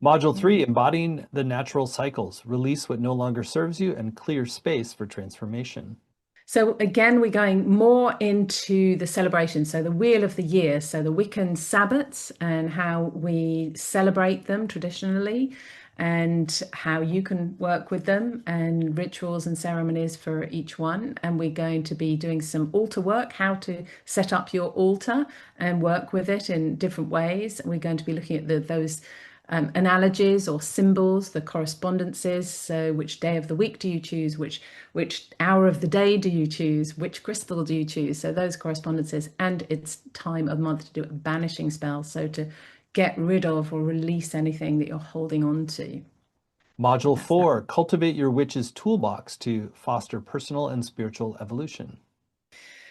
Module 3, Embodying the Natural Cycles, release what no longer serves you and clear space for transformation. So again, we're going more into the celebration. So the wheel of the year, so the Wiccan Sabbats and how we celebrate them traditionally, and how you can work with them, and rituals and ceremonies for each one. And we're going to be doing some altar work, how to set up your altar and work with it in different ways. We're going to be looking at those analogies or symbols, the correspondences. So which day of the week do you choose? Which hour of the day do you choose? Which crystal do you choose? So those correspondences, and it's time of month to do a banishing spell. So to get rid of or release anything that you're holding on to. Module That's that. 4, Cultivate your witch's toolbox to foster personal and spiritual evolution.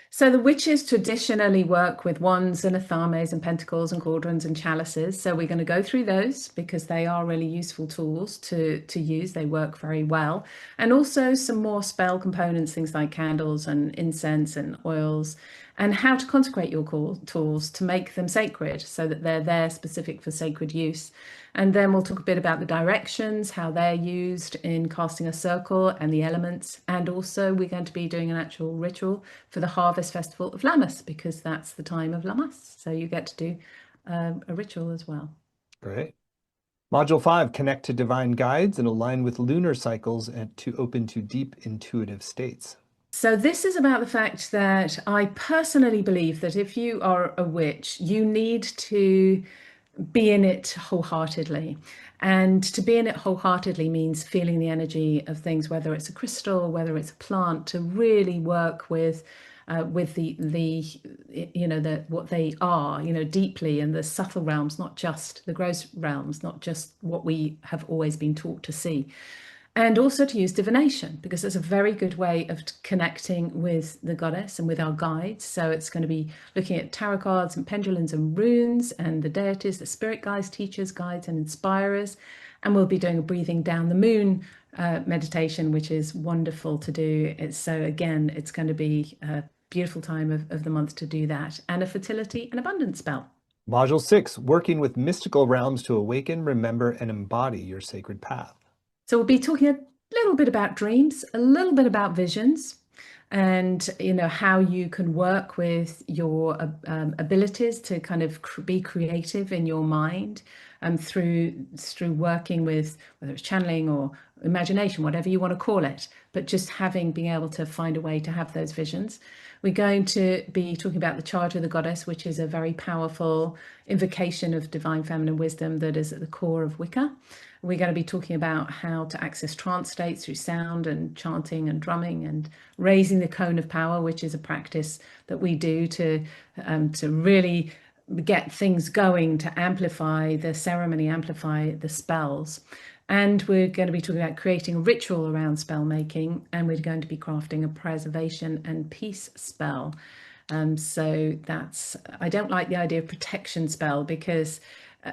So the witches traditionally work with wands and athames and pentacles and cauldrons and chalices. So we're going to go through those because they are really useful tools to use. They work very well. And also some more spell components, things like candles and incense and oils, and how to consecrate your tools to make them sacred so that they're there specific for sacred use. And then we'll talk a bit about the directions, how they're used in casting a circle and the elements. And also we're going to be doing an actual ritual for the Harvest Festival of Lammas because that's the time of Lammas. So you get to do a ritual as well. Great. Module 5, Connect to divine guides and align with lunar cycles and to open to deep intuitive states. So this is about the fact that I personally believe that if you are a witch, you need to be in it wholeheartedly. And to be in it wholeheartedly means feeling the energy of things, whether it's a crystal, whether it's a plant, to really work with what they are, deeply, in the subtle realms, not just the gross realms, not just what we have always been taught to see. and also to use divination because it's a very good way of connecting with the goddess and with our guides. So it's going to be looking at tarot cards and pendulums and runes and the deities, the spirit guides, teachers, guides, and inspirers. And we'll be doing a breathing down the moon meditation, which is wonderful to do. So again, it's going to be a beautiful time of the month to do that, and a fertility and abundance spell. Module 6, working with mystical realms to awaken, remember, and embody your sacred path. So we'll be talking a little bit about dreams, a little bit about visions, and how you can work with your abilities to kind of be creative in your mind, through working with whether it's channeling or imagination, whatever you want to call it, but just being able to find a way to have those visions. We're going to be talking about the charge of the goddess, which is a very powerful invocation of divine feminine wisdom that is at the core of Wicca. We're going to be talking about how to access trance states through sound and chanting and drumming and raising the cone of power, which is a practice that we do to really get things going, to amplify the ceremony, amplify the spells. And we're going to be talking about creating a ritual around spell making, and we're going to be crafting a preservation and peace spell. So I don't like the idea of protection spell because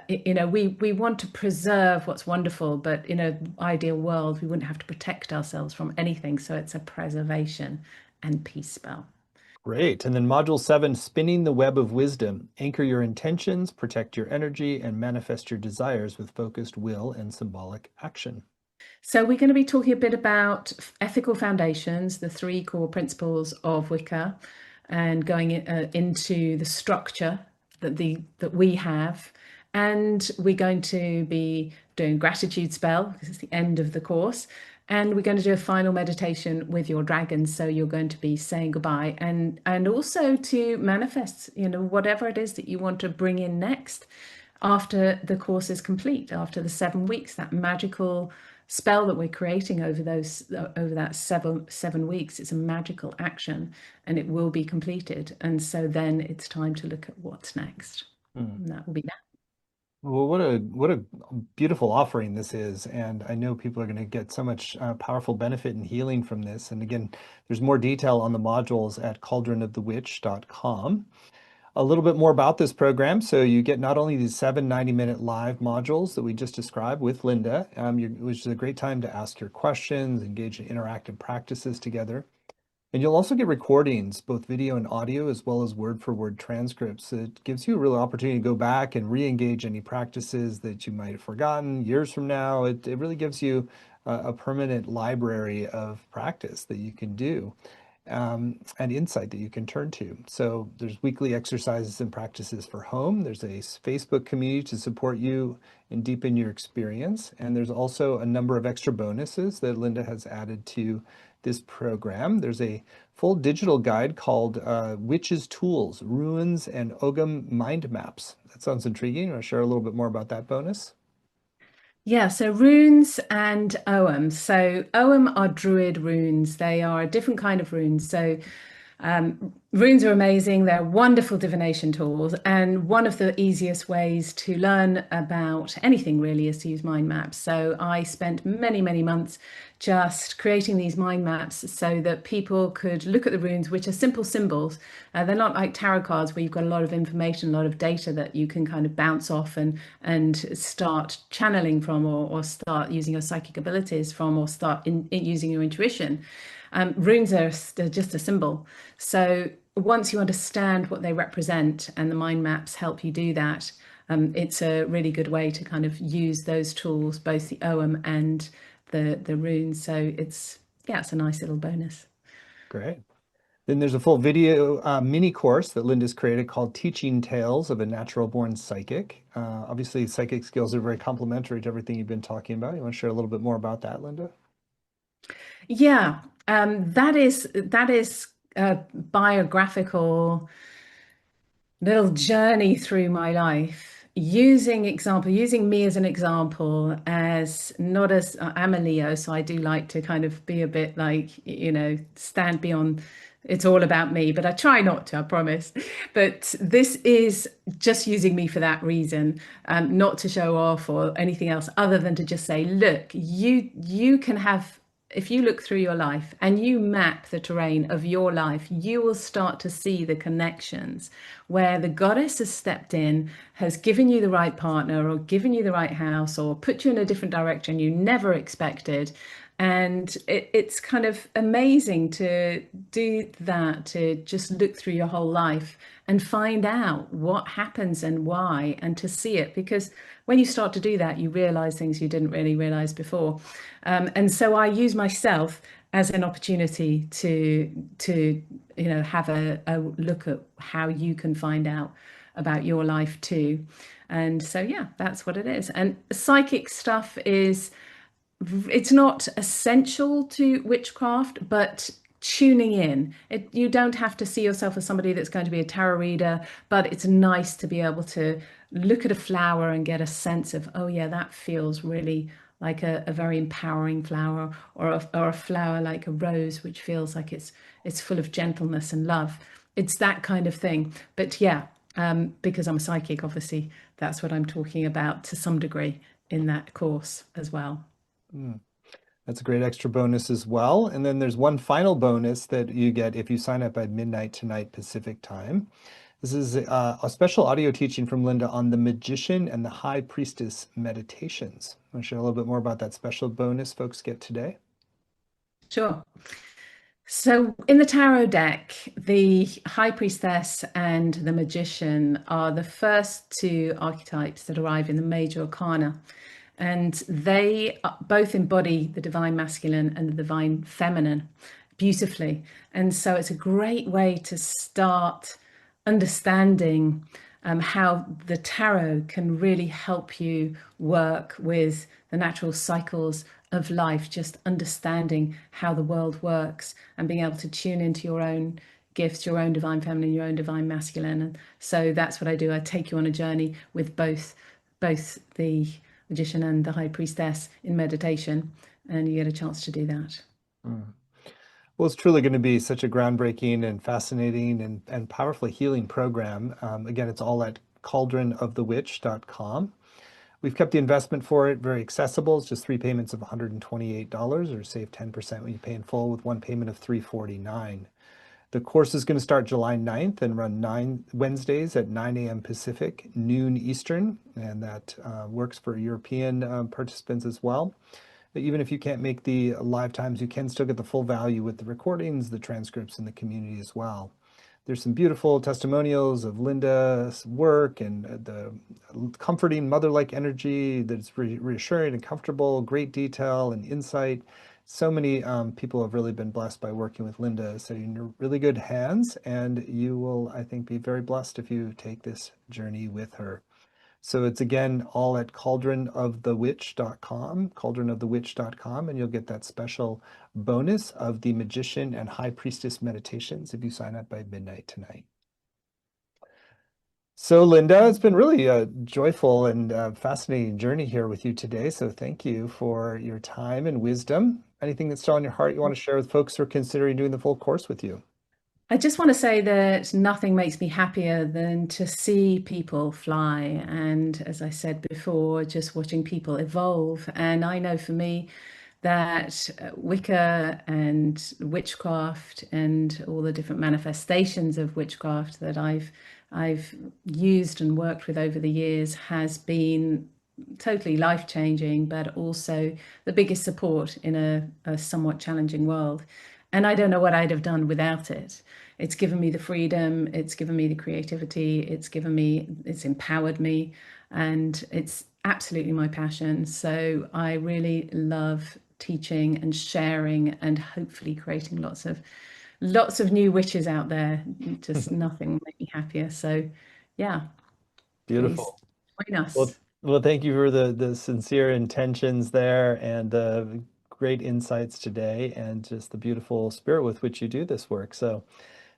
we want to preserve what's wonderful, but in an ideal world, we wouldn't have to protect ourselves from anything. So it's a preservation and peace spell. Great. And then module 7, spinning the web of wisdom. Anchor your intentions, protect your energy, and manifest your desires with focused will and symbolic action. So we're going to be talking a bit about ethical foundations, the 3 core principles of Wicca, and going into the structure that we have. And we're going to be doing gratitude spell because it's the end of the course. And we're going to do a final meditation with your dragons. So you're going to be saying goodbye and also to manifest, whatever it is that you want to bring in next after the course is complete, after the 7 weeks, that magical spell that we're creating over that 7 weeks. It's a magical action and it will be completed. And so then it's time to look at what's next. And that will be that. Well, what a beautiful offering this is, and I know people are going to get so much powerful benefit and healing from this. And again, there's more detail on the modules at cauldronofthewitch.com. A little bit more about this program. So you get not only these 7 90-minute live modules that we just described with Linda, which is a great time to ask your questions, engage in interactive practices together. And you'll also get recordings, both video and audio, as well as word-for-word transcripts. It gives you a real opportunity to go back and re-engage any practices that you might have forgotten years from now. It really gives you a permanent library of practice that you can do, and insight that you can turn to. So there's weekly exercises and practices for home. There's a Facebook community to support you and deepen your experience. And there's also a number of extra bonuses that Linda has added to this program. There's a full digital guide called Witches Tools, Ruins and Ogham Mind Maps. That sounds intriguing. Want to share a little bit more about that bonus? Yeah, so runes and Ogham. So Ogham are druid runes. They are a different kind of runes. So runes are amazing. They're wonderful divination tools. And one of the easiest ways to learn about anything really is to use mind maps. So I spent many, many months just creating these mind maps so that people could look at the runes, which are simple symbols. They're not like tarot cards where you've got a lot of information, a lot of data that you can kind of bounce off and start channeling from, or start using your psychic abilities from, or start using your intuition. Runes they're just a symbol. So once you understand what they represent and the mind maps help you do that, it's a really good way to kind of use those tools, both the Ogham and the runes. So it's a nice little bonus. Great. Then there's a full video mini course that Linda's created called Teaching Tales of a Natural Born Psychic. Obviously, psychic skills are very complementary to everything you've been talking about. You want to share a little bit more about that, Linda? Yeah, that is a biographical little journey through my life, using me as an example, as not as I'm a Leo, so I do like to kind of be a bit like, stand beyond it's all about me, but I try not to, I promise. But this is just using me for that reason, not to show off or anything else other than to just say, look, you can have, if you look through your life and you map the terrain of your life, you will start to see the connections where the goddess has stepped in, has given you the right partner or given you the right house or put you in a different direction you never expected. And it's kind of amazing to do that, to just look through your whole life and find out what happens and why, and to see it. Because when you start to do that, you realize things you didn't really realize before. And so I use myself as an opportunity to have a look at how you can find out about your life too. And so yeah, that's what it is. And psychic stuff is, it's not essential to witchcraft, but tuning in. You don't have to see yourself as somebody that's going to be a tarot reader, but it's nice to be able to look at a flower and get a sense of, oh yeah, that feels really like a very empowering flower, or a flower like a rose, which feels like it's full of gentleness and love. It's that kind of thing. But yeah, because I'm a psychic, obviously, that's what I'm talking about to some degree in that course as well. Mm. That's a great extra bonus as well. And then there's one final bonus that you get if you sign up at midnight tonight Pacific time. This is a special audio teaching from Linda on the Magician and the High Priestess meditations. Want to share a little bit more about that special bonus folks get today? Sure. So in the tarot deck, the High Priestess and the Magician are the first two archetypes that arrive in the major arcana. And they both embody the divine masculine and the divine feminine beautifully. And so it's a great way to start understanding how the tarot can really help you work with the natural cycles of life, just understanding how the world works and being able to tune into your own gifts, your own divine feminine, your own divine masculine. And so that's what I do. I take you on a journey with both the magician and the high priestess in meditation, and you get a chance to do that. Mm. Well, it's truly going to be such a groundbreaking and fascinating and powerfully healing program. Again, it's all at cauldronofthewitch.com. We've kept the investment for it very accessible. It's just 3 payments of $128, or save 10% when you pay in full with one payment of $349. The course is going to start July 9th and run 9 Wednesdays at 9 a.m. Pacific, noon Eastern, and that works for European participants as well. Even if you can't make the live times, you can still get the full value with the recordings, the transcripts, and the community as well. There's some beautiful testimonials of Linda's work and the comforting mother-like energy that's reassuring and comfortable, great detail and insight. So many people have really been blessed by working with Linda. So you're in really good hands, and you will, I think, be very blessed if you take this journey with her. So it's again all at cauldronofthewitch.com, cauldronofthewitch.com, and you'll get that special bonus of the Magician and High Priestess meditations if you sign up by midnight tonight. So Linda, it's been really a joyful and fascinating journey here with you today. So thank you for your time and wisdom. Anything that's still on your heart you want to share with folks who are considering doing the full course with you? I just want to say that nothing makes me happier than to see people fly. And as I said before, just watching people evolve. And I know for me that Wicca and witchcraft and all the different manifestations of witchcraft that I've used and worked with over the years has been totally life-changing, but also the biggest support in a somewhat challenging world. And I don't know what I'd have done without it. It's given me the freedom, it's given me the creativity, it's empowered me, and it's absolutely my passion. So I really love teaching and sharing and hopefully creating lots of new witches out there. Just nothing will make me happier. So yeah, please Beautiful. join Well, us. well, thank you for the sincere intentions there and the great insights today and just the beautiful spirit with which you do this work. So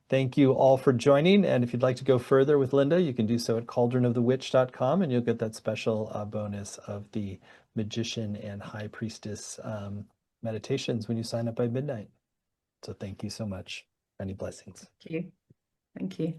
thank you all for joining. And if you'd like to go further with Linda, you can do so at cauldronofthewitch.com, and you'll get that special bonus of the Magician and High Priestess meditations when you sign up by midnight. So thank you so much. Many blessings. Thank you. Thank you.